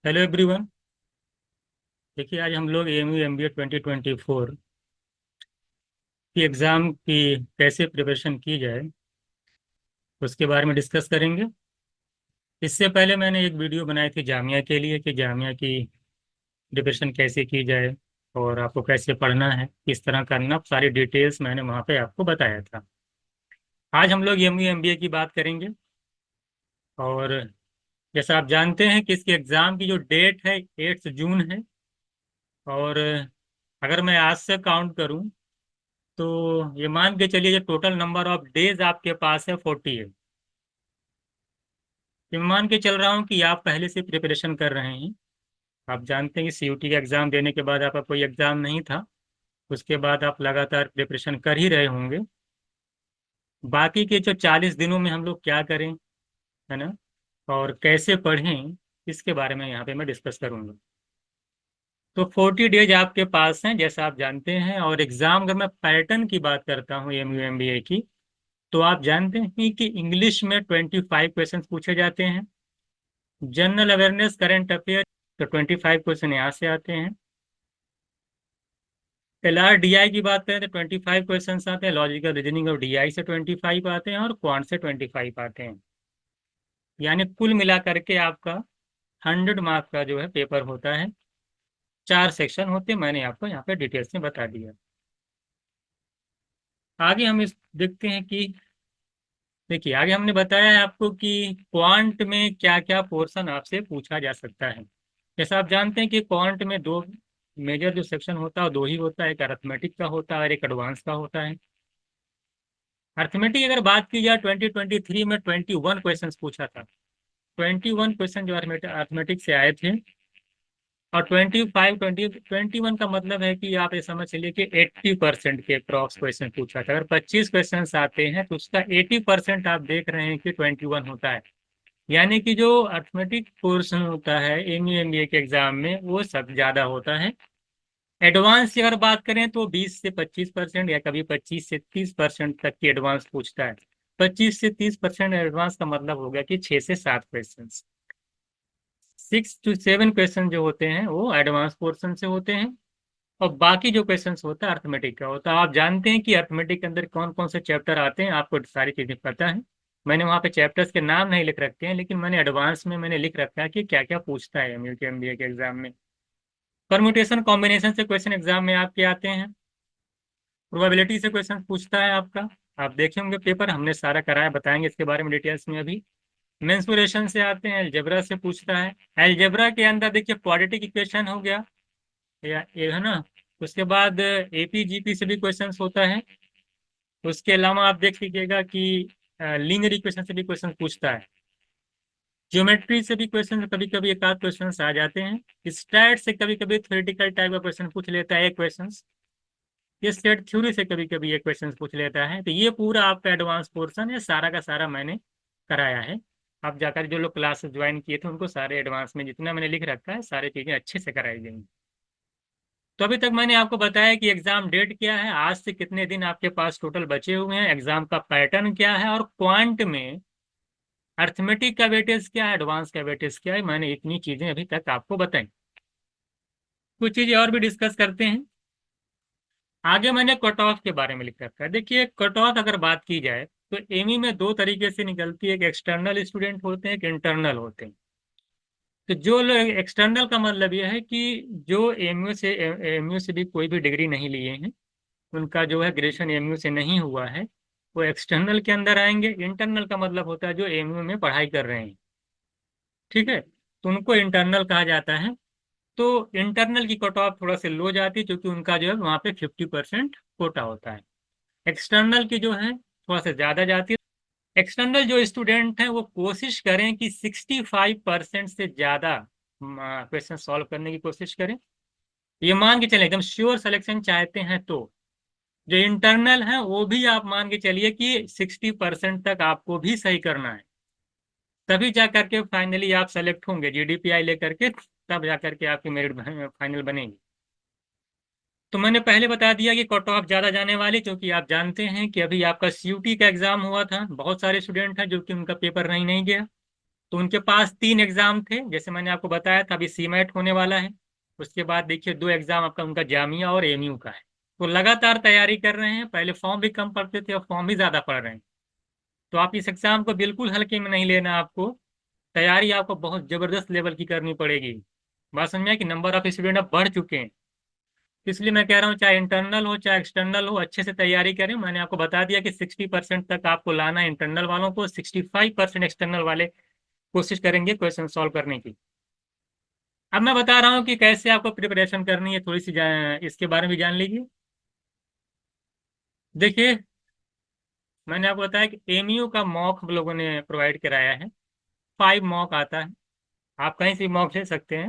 Hello everyone. देखिए, आज हम लोग एएमयू एमबीए 2024 की एग्ज़ाम की कैसे प्रिपरेशन की जाए उसके बारे में डिस्कस करेंगे। इससे पहले मैंने एक वीडियो बनाई थी जामिया के लिए कि जामिया की प्रिपरेशन कैसे की जाए और आपको कैसे पढ़ना है, किस तरह करना, सारी डिटेल्स मैंने वहाँ पे आपको बताया था। आज हम लोग एएमयू एमबीए की बात करेंगे। और जैसा आप जानते हैं कि इसकी एग्ज़ाम की जो डेट है 8 जून है। और अगर मैं आज से काउंट करूँ तो ये मान के चलिए जो टोटल नंबर ऑफ डेज आपके पास है 40 है। ये मान के चल रहा हूँ कि आप पहले से प्रिपरेशन कर रहे हैं। आप जानते हैं कि सीयूटी का एग्ज़ाम देने के बाद आपका कोई एग्ज़ाम नहीं था, उसके बाद आप लगातार प्रिपरेशन कर ही रहे होंगे। बाकी के जो 40 दिनों में हम लोग क्या करें, है ना, और कैसे पढ़ें, इसके बारे में यहाँ पे मैं डिस्कस करूँगा। तो 40 डेज आपके पास हैं जैसा आप जानते हैं। और एग्ज़ाम अगर मैं पैटर्न की बात करता हूँ एम यू एम बी ए की, तो आप जानते हैं कि इंग्लिश में 25 क्वेश्चन पूछे जाते हैं। जनरल अवेयरनेस, करंट अफेयर, तो 25 क्वेश्चन यहाँ से आते हैं। LRDI की बात करें तो 25 क्वेश्चन आते हैं। लॉजिकल रीजनिंग और डीआई से 25 आते हैं और क्वांट से 25 आते हैं। यानी कुल मिला करके आपका 100 मार्क्स का जो है पेपर होता है। 4 सेक्शन होते हैं, मैंने आपको यहाँ पे डिटेल्स में बता दिया। आगे हम इस देखते हैं कि देखिए, आगे हमने बताया है आपको कि क्वांट में क्या क्या पोर्शन आपसे पूछा जा सकता है। जैसा आप जानते हैं कि क्वांट में दो मेजर जो सेक्शन होता है वो दो ही होता है, एक अरिथमेटिक का होता है और एक एडवांस का होता है। अरिथमेटिक अगर बात की जाए 2023 में 21 क्वेश्चन पूछा था। 21 क्वेश्चन जो अरिथमेटिक से आए थे। और 21 का मतलब है कि आप ये समझ चलिए कि 80% के अप्रॉक्स क्वेश्चन पूछा था। अगर 25 क्वेश्चन आते हैं तो उसका 80% आप देख रहे हैं कि 21 होता है। यानी कि जो अर्थमेटिक पोर्शन होता है एमयू एमबीए के एग्जाम में वो सब ज्यादा होता है। एडवांस की अगर बात करें तो 20 से 25% या कभी 25 से 30% तक की एडवांस पूछता है। 25 से 30% एडवांस का मतलब हो गया कि 6 से 7 क्वेश्चन। 6 to 7 क्वेश्चन जो होते हैं वो एडवांस पोर्शन से होते हैं। और बाकी जो क्वेश्चन होता है अर्थमेटिक का होता है। आप जानते हैं कि अर्थमेटिक के अंदर कौन कौन से चैप्टर आते हैं, आपको सारी चीजें पता है। मैंने वहाँ पे चैप्टर्स के नाम नहीं लिख रखे हैं, लेकिन मैंने एडवांस में मैंने लिख रखा है कि क्या क्या पूछता है एमयू के एमबीए के एग्जाम में। परम्यूटेशन कॉम्बिनेशन से क्वेश्चन एग्जाम में आपके आते हैं। प्रोबेबिलिटी से क्वेश्चन पूछता है आपका। आप देखे होंगे पेपर, हमने सारा कराया, बताएंगे इसके बारे में डिटेल्स में अभी। मेंसुरेशन से आते हैं, अलजेब्रा से पूछता है। अलजेब्रा के अंदर देखिए क्वाड्रेटिक इक्वेशन हो गया, या ये है ना। उसके बाद एपी जीपी से भी क्वेश्चंस होता है। उसके अलावा आप देख लीजिएगा कि लीनियर इक्वेशन से भी क्वेश्चन पूछता है। ज्योमेट्री से भी क्वेश्चन कभी कभी एक आध क्वेश्चन आ जाते हैं। स्टैट से कभी कभी थ्योरेटिकल टाइप का क्वेश्चन पूछ लेता है एक क्वेश्चन। ये स्टेट थ्योरी से कभी कभी एक क्वेश्चन पूछ लेता है। तो ये पूरा आपका एडवांस पोर्शन है, सारा का सारा मैंने कराया है। आप जाकर जो लोग क्लासेस ज्वाइन किए थे उनको सारे एडवांस में जितना मैंने लिख रखा है सारी चीजें अच्छे से कराई गई। तो अभी तक मैंने आपको बताया कि एग्जाम डेट क्या है, आज से कितने दिन आपके पास टोटल बचे हुए हैं, एग्जाम का पैटर्न क्या है, और क्वांट में अर्थमेटिक का वेटेज क्या है, एडवांस का वेटेज क्या है। मैंने इतनी चीजें अभी तक आपको बताई। कुछ चीजें और भी डिस्कस करते हैं। आगे मैंने कट ऑफ के बारे में लिख रखा है। देखिए, कट ऑफ अगर बात की जाए तो एमई में दो तरीके से निकलती है, एक एक्सटर्नल स्टूडेंट होते हैं, एक इंटरनल होते हैं। तो जो लोग एक्सटर्नल का मतलब यह है कि जो एमयू से भी कोई भी डिग्री नहीं लिए हैं, उनका जो है ग्रेजुएशन एमयू से नहीं हुआ है, वो एक्सटर्नल के अंदर आएंगे। इंटरनल का मतलब होता है जो एमयू में पढ़ाई कर रहे हैं, ठीक है, तो उनको इंटरनल कहा जाता है। तो इंटरनल की कट ऑफ थोड़ा सा लो जाती है क्योंकि उनका जो है वहाँ पे 50% कोटा होता है। एक्सटर्नल की जो है थोड़ा सा ज़्यादा जाती है। एक्सटर्नल जो स्टूडेंट हैं वो कोशिश करें कि 65% से ज़्यादा क्वेश्चन सॉल्व करने की कोशिश करें। ये मान के चलें एकदम श्योर सिलेक्शन चाहते हैं तो जो इंटरनल है वो भी आप मान के चलिए कि 60% तक आपको भी सही करना है। तभी जा करके फाइनली आप सेलेक्ट होंगे जीडीपीआई लेकर के, तब जा करके आपकी मेरिट फाइनल बनेगी। तो मैंने पहले बता दिया कि कट ऑफ ज्यादा जाने वाली, क्योंकि आप जानते हैं कि अभी आपका सीयूटी का एग्जाम हुआ था, बहुत सारे स्टूडेंट हैं जो कि उनका पेपर नहीं गया। तो उनके पास 3 एग्जाम थे, जैसे मैंने आपको बताया था, अभी सीमेट होने वाला है। उसके बाद देखिए 2 एग्जाम आपका उनका जामिया और एमयू का है। तो लगातार तैयारी कर रहे हैं, पहले फॉर्म भी कम पढ़ते थे और फॉर्म भी ज्यादा पढ़ रहे हैं। तो आप इस एग्जाम को बिल्कुल हल्के में नहीं लेना, आपको तैयारी आपको बहुत जबरदस्त लेवल की करनी पड़ेगी। बात समझ में आया कि नंबर ऑफ स्टूडेंट अब बढ़ चुके हैं। इसलिए मैं कह रहा हूँ, चाहे इंटरनल हो चाहे एक्सटर्नल हो, अच्छे से तैयारी करें। मैंने आपको बता दिया कि 60% तक आपको लाना है इंटरनल वालों को, 65% एक्सटर्नल वाले कोशिश करेंगे क्वेश्चन सॉल्व करने की। अब मैं बता रहा हूँ कि कैसे आपको प्रिपरेशन करनी है, थोड़ी सी इसके बारे में भी जान लीजिए। देखिए, मैंने आपको बताया कि एमयू का मॉक हम लोगों ने प्रोवाइड कराया है। 5 मॉक आता है, आप कहीं से मॉक ले सकते हैं।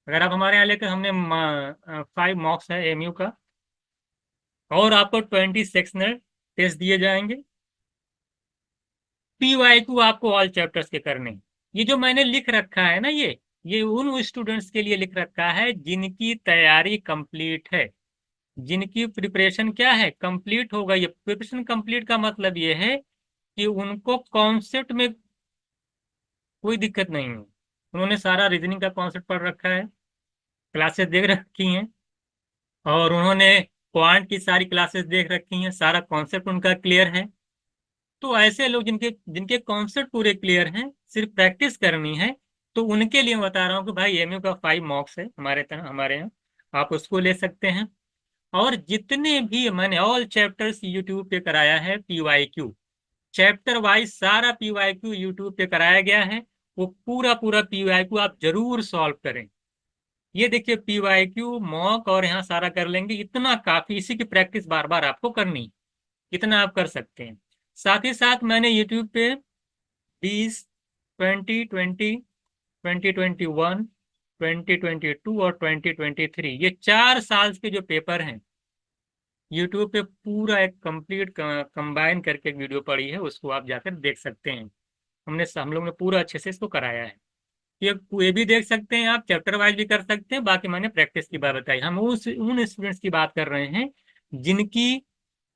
अगर आप हमारे यहाँ लेकर, हमने 5 मॉक्स है एमयू का, और आपको 20 सेक्शनल टेस्ट दिए जाएंगे। पीवाईक्यू आपको ऑल चैप्टर्स के करने। ये जो मैंने लिख रखा है ना, ये उन स्टूडेंट्स के लिए लिख रखा है जिनकी तैयारी कंप्लीट है, जिनकी प्रिपरेशन क्या है, कंप्लीट होगा। ये प्रिपरेशन कंप्लीट का मतलब ये है कि उनको कॉन्सेप्ट में कोई दिक्कत नहीं है। उन्होंने सारा रीजनिंग का कॉन्सेप्ट पढ़ रखा है, क्लासेस देख रखी हैं, और उन्होंने क्वांट की सारी क्लासेस देख रखी हैं, सारा कॉन्सेप्ट उनका क्लियर है। तो ऐसे लोग जिनके जिनके कॉन्सेप्ट पूरे क्लियर हैं, सिर्फ प्रैक्टिस करनी है, तो उनके लिए मैं बता रहा हूँ कि भाई एमयू का 5 मॉक्स है हमारे तरह, हमारे यहाँ आप उसको ले सकते हैं। और जितने भी मैंने ऑल चैप्टर्स यूट्यूब पे कराया है, पीवाईक्यू चैप्टर वाइज सारा पीवाईक्यू यूट्यूब पे कराया गया है। वो पूरा पूरा पीवाईक्यू आप जरूर सॉल्व करें। ये देखिए पीवाईक्यू मॉक, और यहाँ सारा कर लेंगे, इतना काफी। इसी की प्रैक्टिस बार बार आपको करनी, इतना आप कर सकते हैं। साथ ही साथ मैंने यूट्यूब पे 20, 2020, 2021, 2022 और 2023, ये 4 साल के जो पेपर हैं, यूट्यूब पे पूरा एक कंप्लीट कंबाइन करके एक वीडियो पड़ी है, उसको आप जाकर देख सकते हैं। हम लोग ने पूरा अच्छे से इसको कराया है। ये भी देख सकते हैं आप, चैप्टर वाइज भी कर सकते हैं। बाकी मैंने प्रैक्टिस की बात बताई, हम उन स्टूडेंट्स की बात कर रहे हैं जिनकी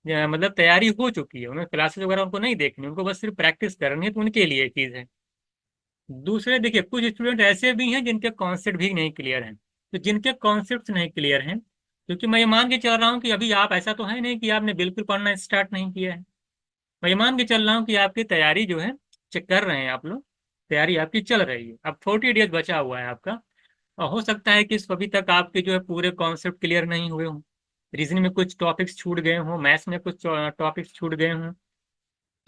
मतलब तैयारी हो चुकी है, उन्हें क्लासेस वगैरह उनको नहीं देखनी, उनको बस सिर्फ प्रैक्टिस करनी है, तो उनके लिए ये चीज़ है। दूसरे देखिए, कुछ स्टूडेंट ऐसे भी हैं जिनके कॉन्सेप्ट भी नहीं क्लियर हैं। तो जिनके कॉन्सेप्ट नहीं क्लियर हैं, क्योंकि मैं ये मान के चल रहा हूँ कि अभी आप, ऐसा तो है नहीं कि आपने बिल्कुल पढ़ना स्टार्ट नहीं किया है। मैं ये मान के चल रहा हूँ कि आपकी तैयारी जो है, चेक कर रहे हैं आप लोग, तैयारी आपकी चल रही है। अब 40 डेज बचा हुआ है आपका, और हो सकता है कि इस अभी तक आपके जो है पूरे कॉन्सेप्ट क्लियर नहीं हुए हों, रीजनिंग में कुछ टॉपिक्स छूट गए हों, मैथ्स में कुछ टॉपिक्स छूट गए हों।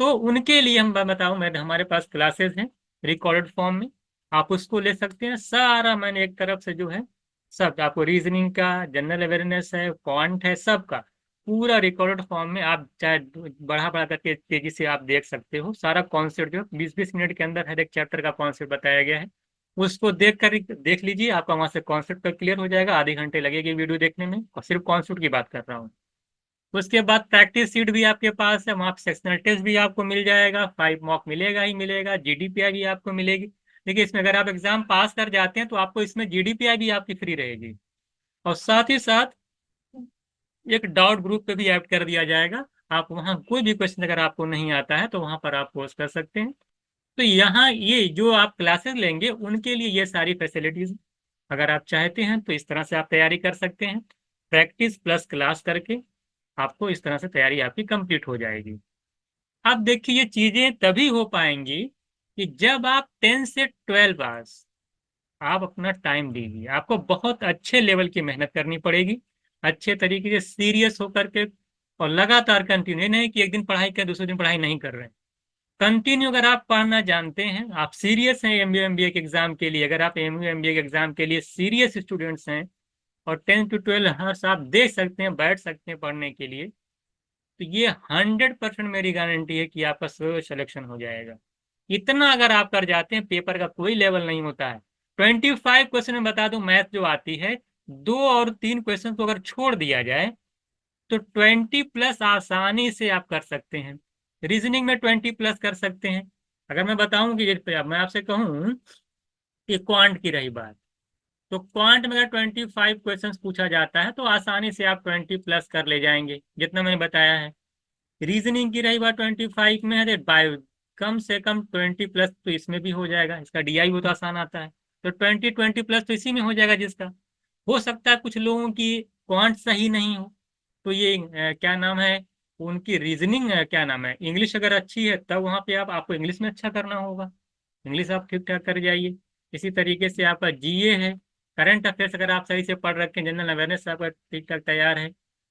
तो उनके लिए हम बताऊं, मैं हमारे पास क्लासेस हैं रिकॉर्डेड फॉर्म में, आप उसको ले सकते हैं। सारा मैंने एक तरफ से जो है, सब आपको, रीजनिंग का, जनरल अवेयरनेस है, क्वांट है, सबका पूरा रिकॉर्डेड फॉर्म में, आप चाहे बढ़ा बढ़ा करके तेजी से आप देख सकते हो। सारा कॉन्सेप्ट जो 20-20 मिनट के अंदर हर एक चैप्टर का कॉन्सेप्ट बताया गया है, उसको देख लीजिए, आपका वहां से कॉन्सेप्ट का क्लियर हो जाएगा। आधे घंटे लगेगी वीडियो देखने में, और सिर्फ कॉन्सेप्ट की बात कर रहा हूँ। उसके बाद प्रैक्टिस सीट भी आपके पास है, वहाँ सेक्शनल टेस्ट भी आपको मिल जाएगा, 5 मॉक मिलेगा ही मिलेगा, जीडीपीआई भी आपको मिलेगी। देखिए, इसमें अगर आप एग्जाम पास कर जाते हैं तो आपको इसमें जीडीपीआई भी आपकी फ्री रहेगी। और साथ ही साथ एक डाउट ग्रुप पे भी ऐड कर दिया जाएगा। आप वहाँ कोई भी क्वेश्चन अगर आपको नहीं आता है तो वहाँ पर आप पोस्ट कर सकते हैं। तो यहाँ ये जो आप क्लासेस लेंगे उनके लिए ये सारी फैसिलिटीज, अगर आप चाहते हैं तो इस तरह से आप तैयारी कर सकते हैं। प्रैक्टिस प्लस क्लास करके आपको इस तरह से तैयारी आपकी कंप्लीट हो जाएगी। अब देखिए, ये चीजें तभी हो पाएंगी कि जब आप 10 से 12 आवर्स आप अपना टाइम दीजिए। आपको बहुत अच्छे लेवल की मेहनत करनी पड़ेगी, अच्छे तरीके से सीरियस होकर के, और लगातार कंटिन्यू, नहीं कि एक दिन पढ़ाई कर दूसरे दिन पढ़ाई नहीं कर रहे हैं। कंटिन्यू अगर आप पढ़ना जानते हैं, आप सीरियस हैं एमबीए एमबीए के एग्जाम के लिए, अगर आप एमबीए एमबीए के एग्जाम के लिए सीरियस स्टूडेंट्स हैं, और 10 to 12 आवर्स आप देख सकते हैं, बैठ सकते हैं पढ़ने के लिए, तो ये 100% मेरी गारंटी है कि आपका सिलेक्शन हो जाएगा। इतना अगर आप कर जाते हैं, पेपर का कोई लेवल नहीं होता है। 25 क्वेश्चन में बता दूं, मैथ जो आती है, 2 और 3 क्वेश्चन को अगर छोड़ दिया जाए तो 20+ आसानी से आप कर सकते हैं। रीजनिंग में 20+ कर सकते हैं। अगर मैं बताऊं कि मैं आपसे कहूं कि क्वांट की रही बात, तो क्वांट में अगर 25 क्वेश्चन पूछा जाता है तो आसानी से आप 20+ कर ले जाएंगे, जितना मैंने बताया है। रीजनिंग की रही बात 25 में है, कम से कम 20+ तो इसमें भी हो जाएगा, इसका डीआई बहुत आसान आता है। तो 20+ तो इसी में हो जाएगा जिसका। हो सकता है कुछ लोगों की क्वांट सही नहीं हो, तो ये क्या नाम है, उनकी रीजनिंग क्या नाम है, इंग्लिश अगर अच्छी है तब वहाँ पे आपको इंग्लिश में अच्छा करना होगा, इंग्लिश आप ठीक ठाक कर जाइए। इसी तरीके से आपका जीए है, करंट अफेयर्स अगर आप सही से पढ़ रखे हैं, जनरल अवेयरनेस आपका ठीक ठाक तैयार है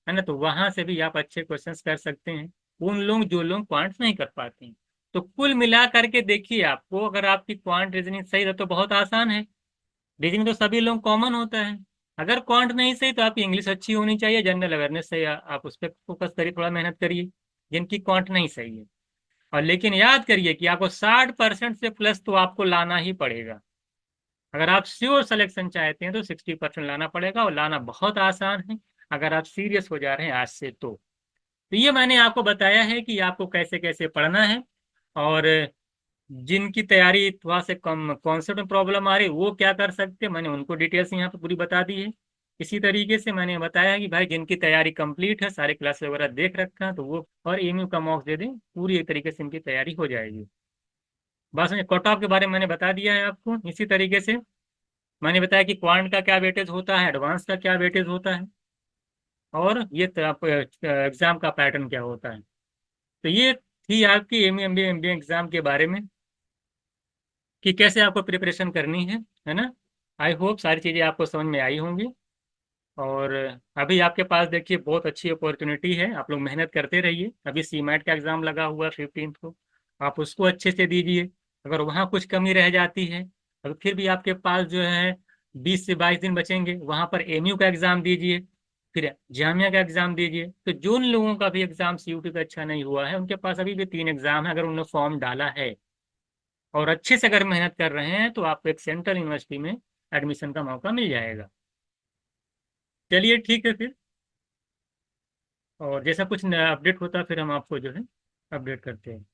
ना, तो वहां से भी आप अच्छे क्वेश्चंस कर सकते हैं, उन लोग जो लोग क्वांट्स नहीं कर पाते हैं। तो कुल मिला करके देखिए, आपको अगर आपकी क्वांट रीजनिंग सही है तो बहुत आसान है, रीजनिंग तो सभी लोग कॉमन होता है। अगर क्वांट नहीं सही तो आपकी इंग्लिश अच्छी होनी चाहिए, जनरल अवेयरनेस से आप उस पर फोकस करिए, थोड़ा मेहनत करिए जिनकी क्वांट नहीं सही है। और लेकिन याद करिए कि आपको 60% से प्लस तो आपको लाना ही पड़ेगा। अगर आप श्योर सिलेक्शन चाहते हैं तो 60% लाना पड़ेगा, और लाना बहुत आसान है अगर आप सीरियस हो जा रहे हैं आज से तो ये मैंने आपको बताया है कि आपको कैसे कैसे पढ़ना है। और जिनकी तैयारी थोड़ा से कम कॉन्सेप्ट में प्रॉब्लम आ रही वो क्या कर सकते हैं, मैंने उनको डिटेल्स यहाँ पे पूरी बता दी है। इसी तरीके से मैंने बताया कि भाई जिनकी तैयारी कंप्लीट है, सारे क्लास वगैरह देख रखा है, तो वो और एमयू का मॉक्स दे दें, पूरी एक तरीके से इनकी तैयारी हो जाएगी। बस कट ऑफ के बारे में मैंने बता दिया है आपको। इसी तरीके से मैंने बताया कि क्वांट का क्या वेटेज होता है, एडवांस का क्या वेटेज होता है, और ये एग्जाम का पैटर्न क्या होता है। तो ये थी आपकी एमबीए एग्जाम के बारे में, कि कैसे आपको प्रिपरेशन करनी है ना। आई होप सारी चीज़ें आपको समझ में आई होंगी। और अभी आपके पास देखिए बहुत अच्छी अपॉर्चुनिटी है, आप लोग मेहनत करते रहिए। अभी सीमैट का एग्ज़ाम लगा हुआ है 15 को, आप उसको अच्छे से दीजिए। अगर वहाँ कुछ कमी रह जाती है, अगर फिर भी आपके पास जो है 20 से 22 दिन बचेंगे, वहाँ पर एमयू का एग्ज़ाम दीजिए, फिर जामिया का एग्ज़ाम दीजिए। तो जिन लोगों का भी एग्ज़ाम सीयूटी का अच्छा नहीं हुआ है, उनके पास अभी भी 3 एग्ज़ाम है, अगर उन्होंने फॉर्म डाला है और अच्छे से अगर मेहनत कर रहे हैं तो आपको एक सेंट्रल यूनिवर्सिटी में एडमिशन का मौका मिल जाएगा। चलिए ठीक है फिर, और जैसा कुछ अपडेट होता है फिर हम आपको जो है अपडेट करते हैं।